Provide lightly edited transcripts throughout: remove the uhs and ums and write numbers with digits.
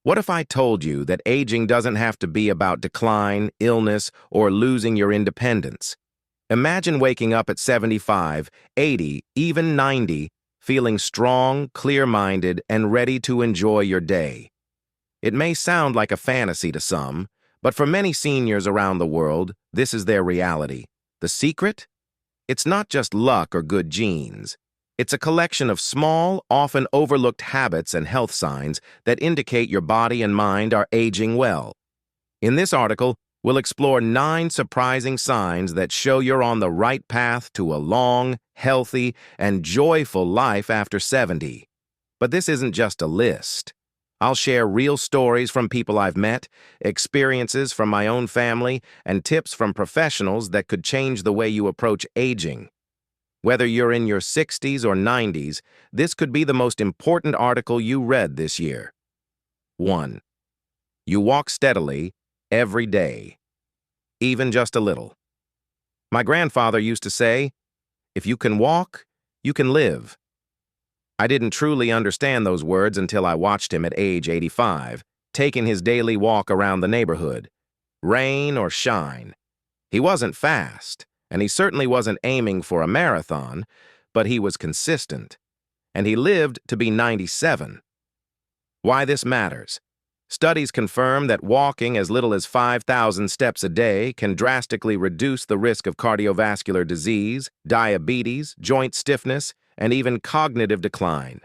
What if I told you that aging doesn't have to be about decline, illness, or losing your independence? Imagine waking up at 75, 80, even 90, feeling strong, clear-minded, and ready to enjoy your day. It may sound like a fantasy to some, but for many seniors around the world, this is their reality. The secret? It's not just luck or good genes. It's a collection of small, often overlooked habits and health signs that indicate your body and mind are aging well. In this article, we'll explore 9 surprising signs that show you're on the right path to a long, healthy, and joyful life after 70. But this isn't just a list. I'll share real stories from people I've met, experiences from my own family, and tips from professionals that could change the way you approach aging. Whether you're in your 60s or 90s, this could be the most important article you read this year. 1. You walk steadily every day, even just a little. My grandfather used to say, "If you can walk, you can live." I didn't truly understand those words until I watched him at age 85, taking his daily walk around the neighborhood. Rain or shine. He wasn't fast, and he certainly wasn't aiming for a marathon, but he was consistent, and he lived to be 97. Why this matters? Studies confirm that walking as little as 5,000 steps a day can drastically reduce the risk of cardiovascular disease, diabetes, joint stiffness, and even cognitive decline.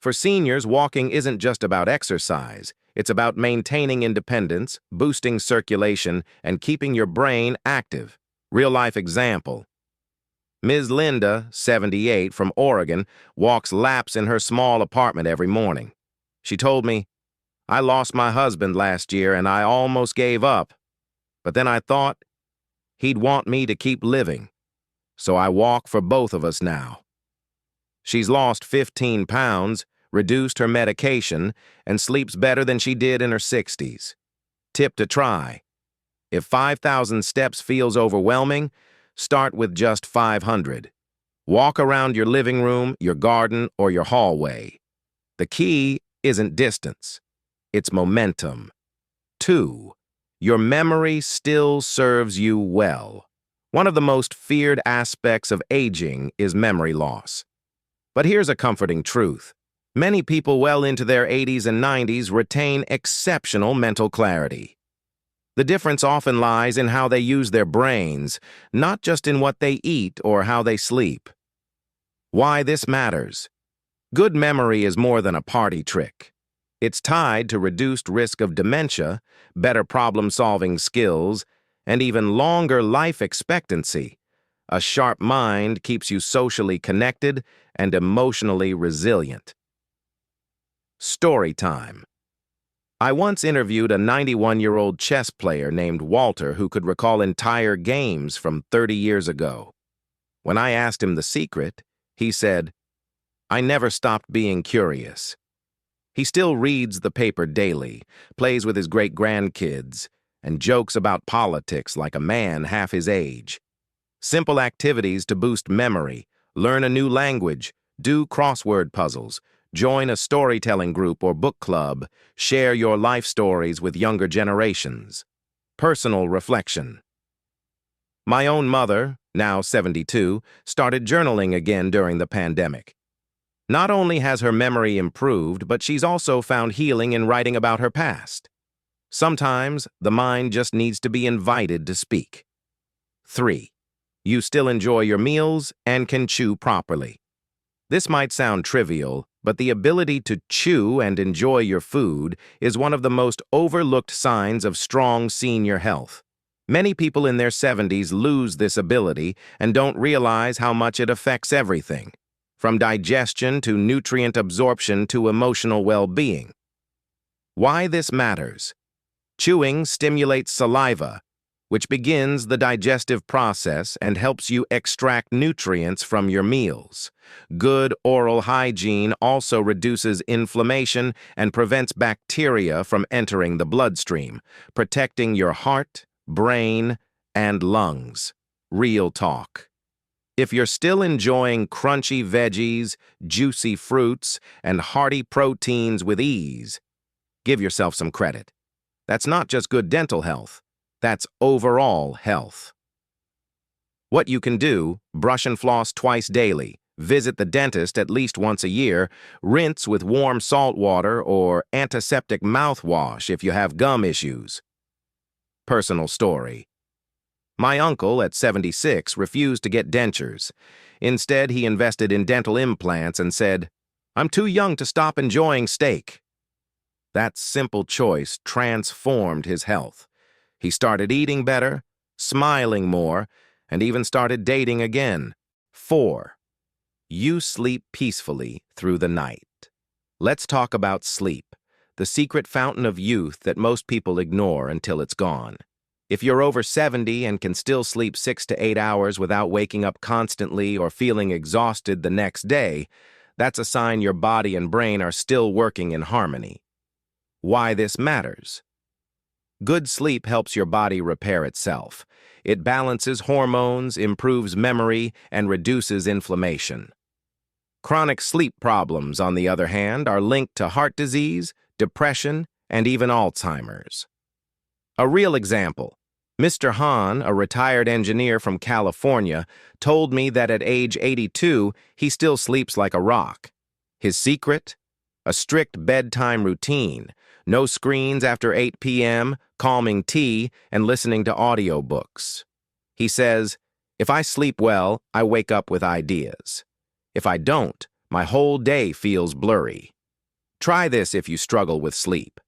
For seniors, walking isn't just about exercise. It's about maintaining independence, boosting circulation, and keeping your brain active. Real-life example. Ms. Linda, 78, from Oregon, walks laps in her small apartment every morning. She told me, "I lost my husband last year and I almost gave up. But then I thought he'd want me to keep living. So I walk for both of us now." She's lost 15 pounds, reduced her medication, and sleeps better than she did in her 60s. Tip to try. If 5,000 steps feels overwhelming, start with just 500. Walk around your living room, your garden, or your hallway. The key isn't distance. It's momentum. 2. Your memory still serves you well. One of the most feared aspects of aging is memory loss. But here's a comforting truth. Many people well into their 80s and 90s retain exceptional mental clarity. The difference often lies in how they use their brains, not just in what they eat or how they sleep. Why this matters? Good memory is more than a party trick. It's tied to reduced risk of dementia, better problem-solving skills, and even longer life expectancy. A sharp mind keeps you socially connected and emotionally resilient. Story time. I once interviewed a 91-year-old chess player named Walter who could recall entire games from 30 years ago. When I asked him the secret, he said, "I never stopped being curious." He still reads the paper daily, plays with his great-grandkids, and jokes about politics like a man half his age. Simple activities to boost memory, learn a new language, do crossword puzzles, join a storytelling group or book club, share your life stories with younger generations. Personal reflection. My own mother, now 72, started journaling again during the pandemic. Not only has her memory improved, but she's also found healing in writing about her past. Sometimes, the mind just needs to be invited to speak. 3. You still enjoy your meals and can chew properly. This might sound trivial, but the ability to chew and enjoy your food is one of the most overlooked signs of strong senior health. Many people in their 70s lose this ability and don't realize how much it affects everything, from digestion to nutrient absorption to emotional well-being. Why this matters? Chewing stimulates saliva, which begins the digestive process and helps you extract nutrients from your meals. Good oral hygiene also reduces inflammation and prevents bacteria from entering the bloodstream, protecting your heart, brain, and lungs. Real talk. If you're still enjoying crunchy veggies, juicy fruits, and hearty proteins with ease, Give yourself some credit. That's not just good dental health. That's overall health. What you can do: brush and floss twice daily, visit the dentist at least once a year, rinse with warm salt water or antiseptic mouthwash if you have gum issues. Personal story. My uncle, at 76, refused to get dentures. Instead, he invested in dental implants and said, "I'm too young to stop enjoying steak." That simple choice transformed his health. He started eating better, smiling more, and even started dating again. 4. You sleep peacefully through the night. Let's talk about sleep, the secret fountain of youth that most people ignore until it's gone. If you're over 70 and can still sleep 6 to 8 hours without waking up constantly or feeling exhausted the next day, that's a sign your body and brain are still working in harmony. Why this matters? Good sleep helps your body repair itself. It balances hormones, improves memory, and reduces inflammation. Chronic sleep problems, on the other hand, are linked to heart disease, depression, and even Alzheimer's. A real example: Mr. Han, a retired engineer from California, told me that at age 82, he still sleeps like a rock. His secret? A strict bedtime routine. No screens after 8 p.m., calming tea, and listening to audiobooks. He says, "If I sleep well, I wake up with ideas. If I don't, my whole day feels blurry." Try this if you struggle with sleep.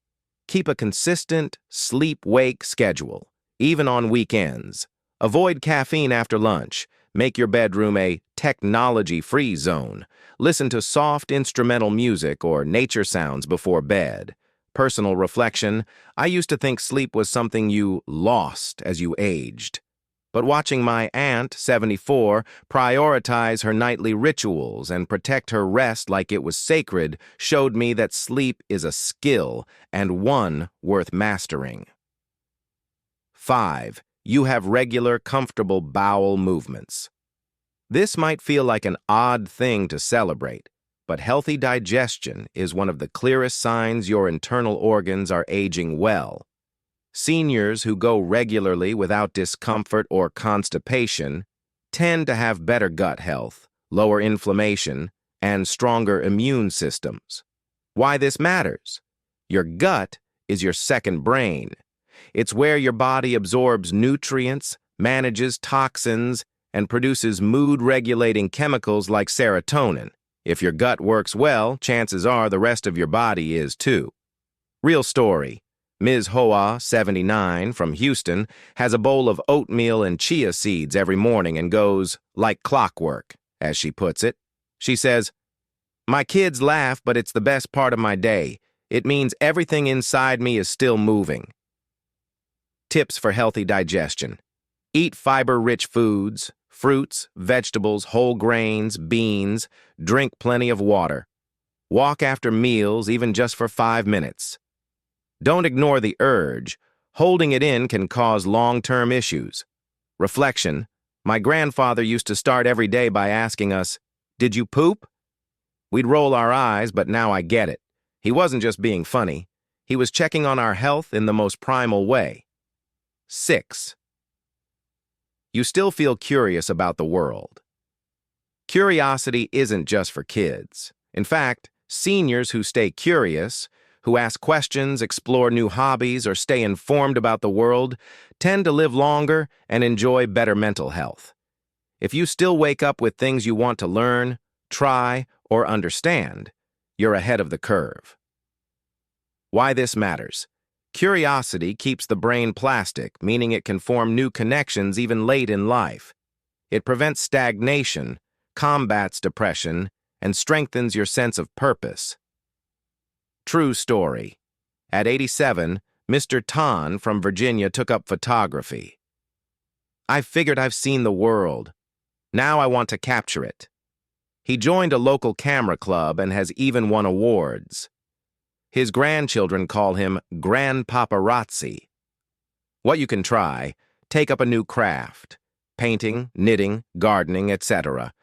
Keep a consistent sleep-wake schedule, even on weekends. Avoid caffeine after lunch. Make your bedroom a technology-free zone. Listen to soft instrumental music or nature sounds before bed. Personal reflection: I used to think sleep was something you lost as you aged. But watching my aunt, 74, prioritize her nightly rituals and protect her rest like it was sacred showed me that sleep is a skill and one worth mastering. 5. You have regular, comfortable bowel movements. This might feel like an odd thing to celebrate, but healthy digestion is one of the clearest signs your internal organs are aging well. Seniors who go regularly without discomfort or constipation tend to have better gut health, lower inflammation, and stronger immune systems. Why this matters? Your gut is your second brain. It's where your body absorbs nutrients, manages toxins, and produces mood-regulating chemicals like serotonin. If your gut works well, chances are the rest of your body is too. Real story. Ms. Hoa, 79, from Houston, has a bowl of oatmeal and chia seeds every morning and goes, like clockwork, as she puts it. She says, "My kids laugh, but it's the best part of my day. It means everything inside me is still moving." Tips for healthy digestion. Eat fiber-rich foods, fruits, vegetables, whole grains, beans. Drink plenty of water. Walk after meals, even just for 5 minutes. Don't ignore the urge. Holding it in can cause long-term issues. Reflection. My grandfather used to start every day by asking us, "Did you poop?" We'd roll our eyes, but now I get it. He wasn't just being funny. He was checking on our health in the most primal way. 6. You still feel curious about the world. Curiosity isn't just for kids. In fact, seniors who stay curious, who ask questions, explore new hobbies, or stay informed about the world, tend to live longer and enjoy better mental health. If you still wake up with things you want to learn, try, or understand, you're ahead of the curve. Why this matters? Curiosity keeps the brain plastic, meaning it can form new connections even late in life. It prevents stagnation, combats depression, and strengthens your sense of purpose. True story. At 87, Mr. Tan from Virginia took up photography. "I figured I've seen the world. Now I want to capture it." He joined a local camera club and has even won awards. His grandchildren call him Grand Paparazzi. What you can try: take up a new craft, painting, knitting, gardening, etc.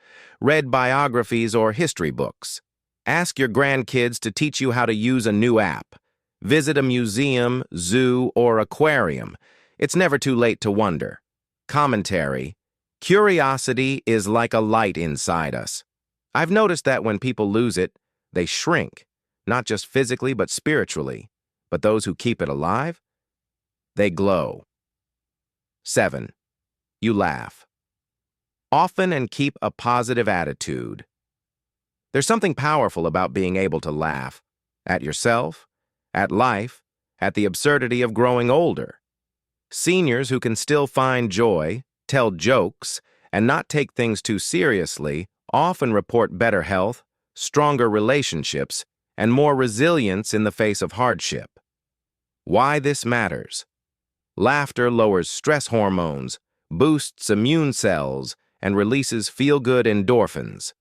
Read biographies or history books. Ask your grandkids to teach you how to use a new app. Visit a museum, zoo, or aquarium. It's never too late to wonder. Commentary: curiosity is like a light inside us. I've noticed that when people lose it, they shrink, not just physically but spiritually. But those who keep it alive, they glow. 7. You laugh. Often and keep a positive attitude. There's something powerful about being able to laugh at yourself, at life, at the absurdity of growing older. Seniors who can still find joy, tell jokes, and not take things too seriously often report better health, stronger relationships, and more resilience in the face of hardship. Why this matters: laughter lowers stress hormones, boosts immune cells, and releases feel-good endorphins.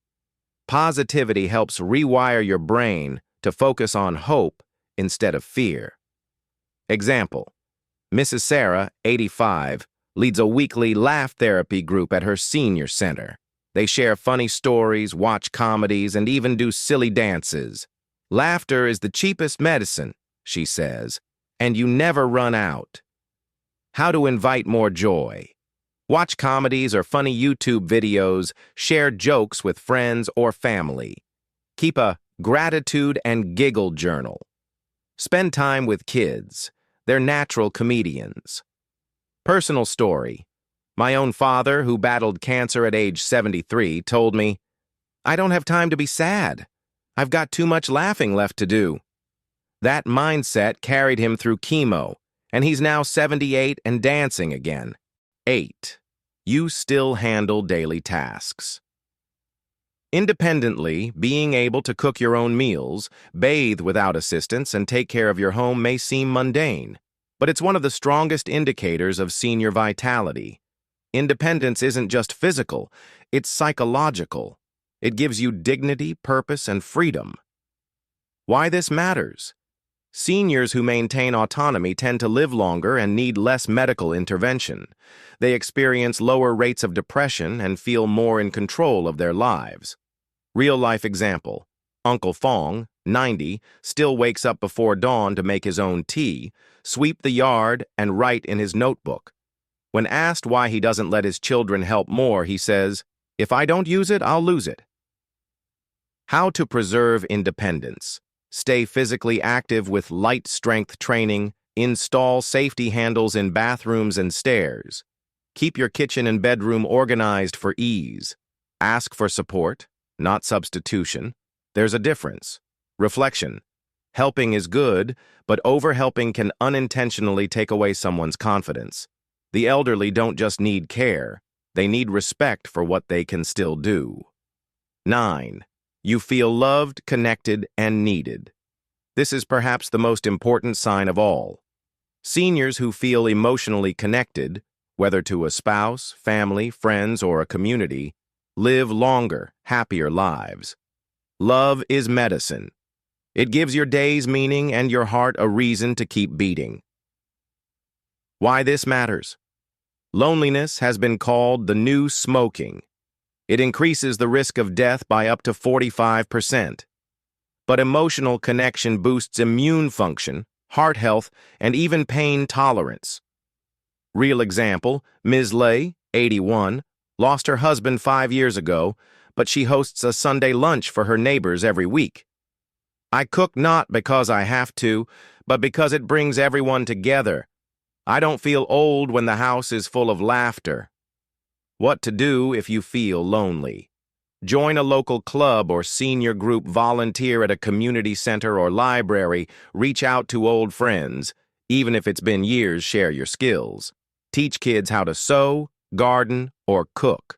Positivity helps rewire your brain to focus on hope instead of fear. Example: Mrs. Sarah, 85, leads a weekly laugh therapy group at her senior center. They share funny stories, watch comedies, and even do silly dances. Laughter is the cheapest medicine, she says, and you never run out. How to invite more joy. Watch comedies or funny YouTube videos, share jokes with friends or family. Keep a gratitude and giggle journal. Spend time with kids. They're natural comedians. Personal story. My own father, who battled cancer at age 73, told me, "I don't have time to be sad. I've got too much laughing left to do." That mindset carried him through chemo, and he's now 78 and dancing again. 8. You still handle daily tasks. Independently, being able to cook your own meals, bathe without assistance, and take care of your home may seem mundane, but it's one of the strongest indicators of senior vitality. Independence isn't just physical, it's psychological. It gives you dignity, purpose, and freedom. Why this matters? Seniors who maintain autonomy tend to live longer and need less medical intervention. They experience lower rates of depression and feel more in control of their lives. Real-life example: Uncle Fong, 90, still wakes up before dawn to make his own tea, sweep the yard, and write in his notebook. When asked why he doesn't let his children help more, he says, "If I don't use it, I'll lose it." How to preserve independence. Stay physically active with light strength training. Install safety handles in bathrooms and stairs. Keep your kitchen and bedroom organized for ease. Ask for support, not substitution. There's a difference. Reflection. Helping is good, but overhelping can unintentionally take away someone's confidence. The elderly don't just need care, they need respect for what they can still do. 9. You feel loved, connected, and needed. This is perhaps the most important sign of all. Seniors who feel emotionally connected, whether to a spouse, family, friends, or a community, live longer, happier lives. Love is medicine. It gives your days meaning and your heart a reason to keep beating. Why this matters? Loneliness has been called the new smoking. It increases the risk of death by up to 45%. But emotional connection boosts immune function, heart health, and even pain tolerance. Real example: Ms. Lay, 81, lost her husband 5 years ago, but she hosts a Sunday lunch for her neighbors every week. "I cook not because I have to, but because it brings everyone together. I don't feel old when the house is full of laughter." What to do if you feel lonely? Join a local club or senior group, volunteer at a community center or library, reach out to old friends. Even if it's been years, share your skills. Teach kids how to sew, garden, or cook.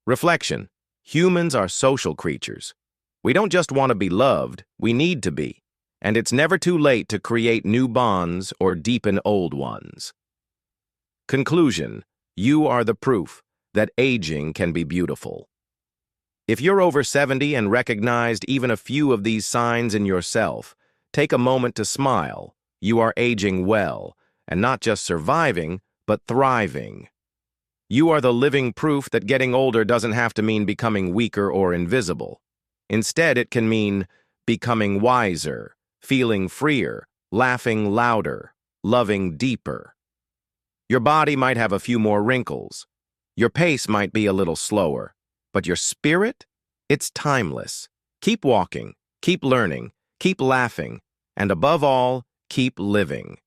Reflection. Humans are social creatures. We don't just want to be loved, we need to be. And it's never too late to create new bonds or deepen old ones. Conclusion. You are the proof that aging can be beautiful. If you're over 70 and recognized even a few of these signs in yourself, take a moment to smile. You are aging well, and not just surviving, but thriving. You are the living proof that getting older doesn't have to mean becoming weaker or invisible. Instead, it can mean becoming wiser, feeling freer, laughing louder, loving deeper. Your body might have a few more wrinkles. Your pace might be a little slower, but your spirit, it's timeless. Keep walking, keep learning, keep laughing, and above all, keep living.